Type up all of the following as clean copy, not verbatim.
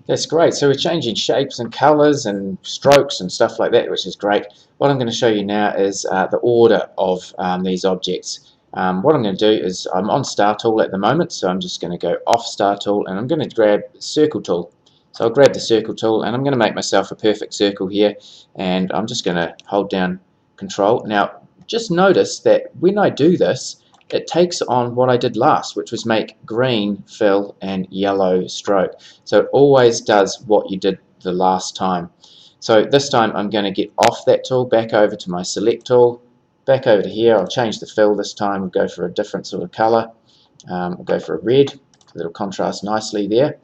That's great. So we're changing shapes and colors and strokes and stuff like that, which is great. What I'm going to show you now is the order of these objects. What I'm going to do is I'm on Star Tool at the moment, so I'm just going to go off Star Tool and I'm going to grab Circle Tool. So I'll grab the Circle Tool and I'm going to make myself a perfect circle here, and I'm just going to hold down Control. Now just notice that when I do this, it takes on what I did last, which was make green fill and yellow stroke. So it always does what you did the last time. So this time I'm going to get off that tool, back over to my select tool, back over to here. I'll change the fill this time. We'll go for a different sort of color. We'll go for a red. It'll contrast nicely there.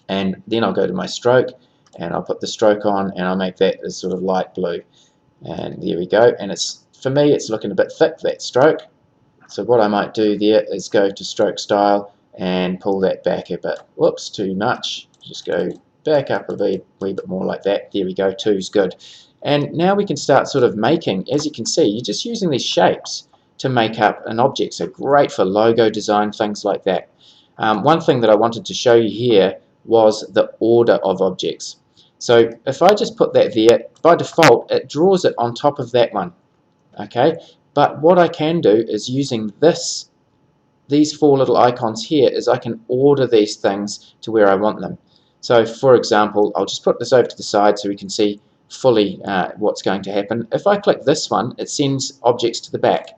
And then I'll go to my stroke and I'll put the stroke on and I'll make that as sort of light blue. And there we go. And it's, for me, it's looking a bit thick, that stroke. So what I might do there is go to stroke style and pull that back a bit. Whoops, too much. Just go back up a wee bit more like that. There we go, 2's good. And now we can start sort of making, as you can see, you're just using these shapes to make up an object. So great for logo design, things like that. One thing that I wanted to show you here was the order of objects. So if I just put that there, by default it draws it on top of that one. Okay, but what I can do is using these 4 little icons here is I can order these things to where I want them. So for example, I'll just put this over to the side so we can see fully what's going to happen. If I click this one, it sends objects to the back.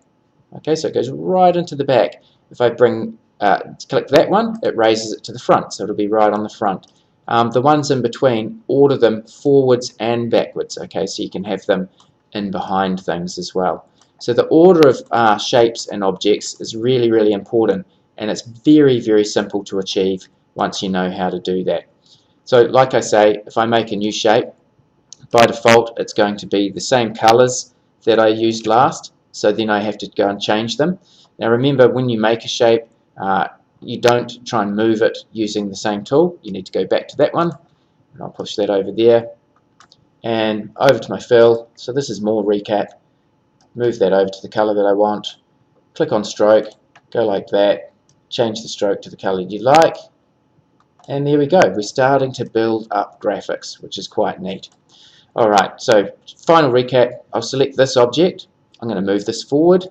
Okay, so it goes right into the back. If I click that one, it raises it to the front, so it'll be right on the front. The ones in between, order them forwards and backwards, okay, so you can have them in behind things as well. So the order of shapes and objects is really, really important, and it's very, very simple to achieve once you know how to do that. So like I say, if I make a new shape, by default it's going to be the same colors that I used last, so then I have to go and change them. Now remember, when you make a shape, you don't try and move it using the same tool. You need to go back to that one, and I'll push that over there and over to my fill. So this is more recap. Move that over to the color that I want, click on stroke, go like that, change the stroke to the color you like, and there we go. We're starting to build up graphics, which is quite neat. Alright, so final recap, I'll select this object, I'm going to move this forward,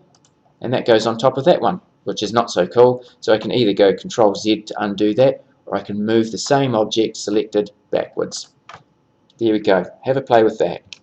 and that goes on top of that one, which is not so cool. So I can either go Control Z to undo that, or I can move the same object selected backwards. There we go. Have a play with that.